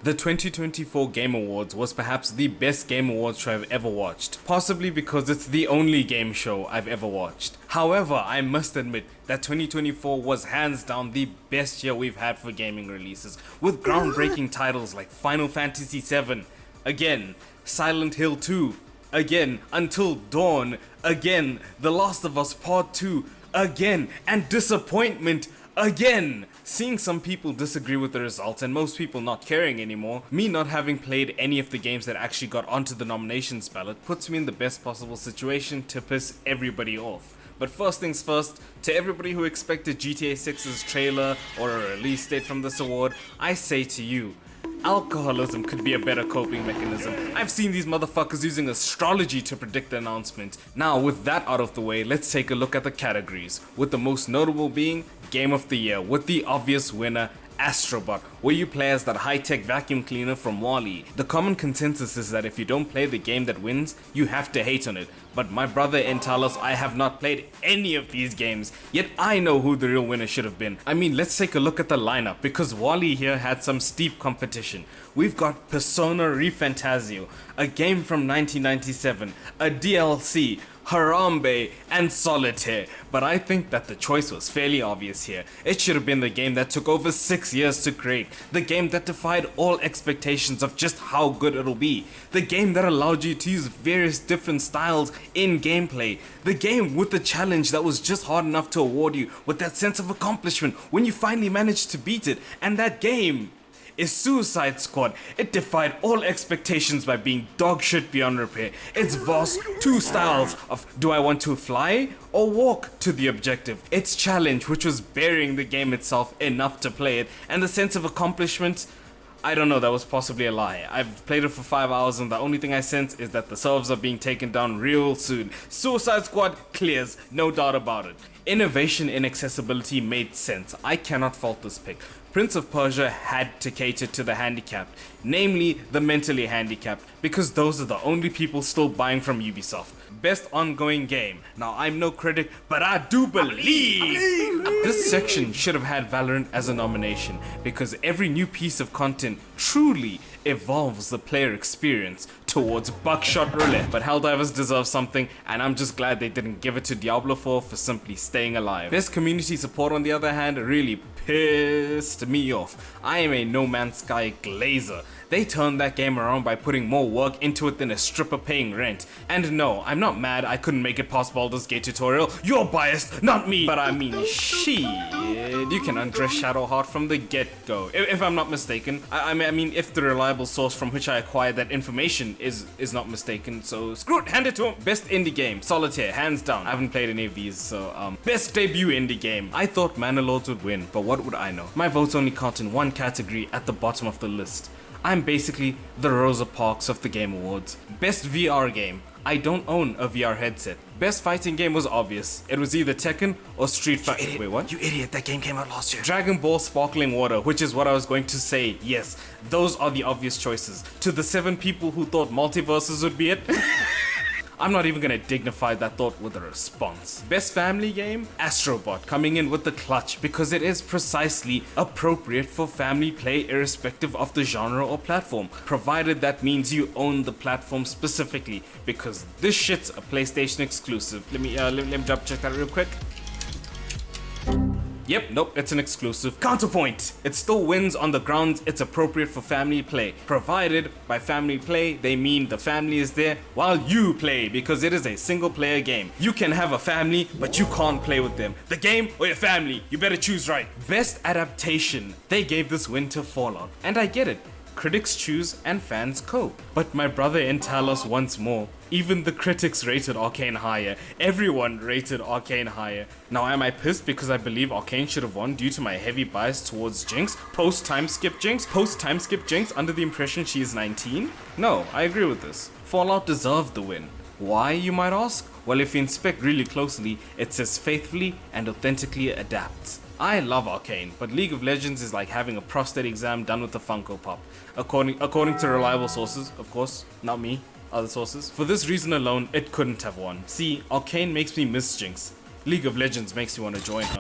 The 2024 Game Awards was perhaps the best Game Awards show I've ever watched, possibly because it's the only game show I've ever watched. However, I must admit that 2024 was hands down the best year we've had for gaming releases, with groundbreaking titles like Final Fantasy VII, again, Silent Hill 2, again, Until Dawn, again, The Last of Us Part 2, again, and Disappointment, again. Seeing some people disagree with the results and most people not caring anymore, me not having played any of the games that actually got onto the nominations ballot puts me in the best possible situation to piss everybody off. But first things first, to everybody who expected GTA 6's trailer or a release date from this award, I say to you, alcoholism could be a better coping mechanism. I've seen these motherfuckers using astrology to predict the announcement. Now, with that out of the way, let's take a look at the categories, with the most notable being Game of the Year, with the obvious winner, Astrobot, where you play as that high-tech vacuum cleaner from WALL-E. The common consensus is that if you don't play the game that wins, you have to hate on it. But my brother Entalos, I have not played any of these games, yet I know who the real winner should have been. I mean, let's take a look at the lineup, because WALL-E here had some steep competition. We've got Persona ReFantazio, a game from 1997, a DLC, Harambe, and Solitaire, but I think that the choice was fairly obvious here. It should have been the game that took over 6 years to create, the game that defied all expectations of just how good it'll be, the game that allowed you to use various different styles in gameplay, the game with the challenge that was just hard enough to award you with that sense of accomplishment when you finally managed to beat it, and that game is Suicide Squad. It defied all expectations by being dog shit beyond repair. Its vast two styles of do I want to fly or walk to the objective. Its challenge, which was burying the game itself enough to play it, and the sense of accomplishment, I don't know, that was possibly a lie. I've played it for 5 hours and the only thing I sense is that the servers are being taken down real soon. Suicide Squad clears, no doubt about it. Innovation in accessibility made sense. I cannot fault this pick. Prince of Persia had to cater to the handicapped, namely the mentally handicapped, because those are the only people still buying from Ubisoft. Best ongoing game. Now, I'm no critic, but I do believe this section should have had Valorant as a nomination, because every new piece of content truly evolves the player experience towards buckshot roulette. But Helldivers deserve something, and I'm just glad they didn't give it to Diablo 4 for simply staying alive. Best community support, on the other hand, really pissed me off. I am a No Man's Sky glazer. They turned that game around by putting more work into it than a stripper paying rent. And no, I'm not mad I couldn't make it past Baldur's Gate tutorial. You're biased, not me. But I mean, shit, you can undress Shadowheart from the get-go, if I'm not mistaken. I mean, if the reliable source from which I acquired that information is not mistaken, so screw it, hand it to him. Best indie game, Solitaire, hands down. I haven't played any of these, so best debut indie game. I thought Manor would win, but what would I know? My votes only count in one category at the bottom of the list. I'm basically the Rosa Parks of the Game Awards. Best VR game. I don't own a VR headset. Best fighting game was obvious. It was either Tekken or Street Fighter. Wait, what? You idiot, that game came out last year. Dragon Ball Sparkling Water, which is what I was going to say. Yes, those are the obvious choices. To the 7 people who thought multiverses would be it, I'm not even gonna dignify that thought with a response. Best family game? Astrobot, coming in with the clutch because it is precisely appropriate for family play irrespective of the genre or platform, provided that means you own the platform specifically, because this shit's a PlayStation exclusive. Let me double check that real quick. Yep, nope, it's an exclusive. Counterpoint! It still wins on the grounds it's appropriate for family play. Provided, by family play, they mean the family is there while you play, because it is a single player game. You can have a family, but you can't play with them. The game or your family, you better choose right. Best adaptation. They gave this win to Fallout, and I get it. Critics choose and fans cope. But my brother Entalos once more. Even the critics rated Arcane higher. Everyone rated Arcane higher. Now, am I pissed because I believe Arcane should have won due to my heavy bias towards Jinx? Post-time skip Jinx? Post-time skip Jinx under the impression she is 19? No, I agree with this. Fallout deserved the win. Why, you might ask? Well, if you inspect really closely, it says faithfully and authentically adapts. I love Arcane, but League of Legends is like having a prostate exam done with a Funko Pop. According to reliable sources, of course, not me, other sources. For this reason alone, it couldn't have won. See, Arcane makes me miss Jinx. League of Legends makes me want to join her.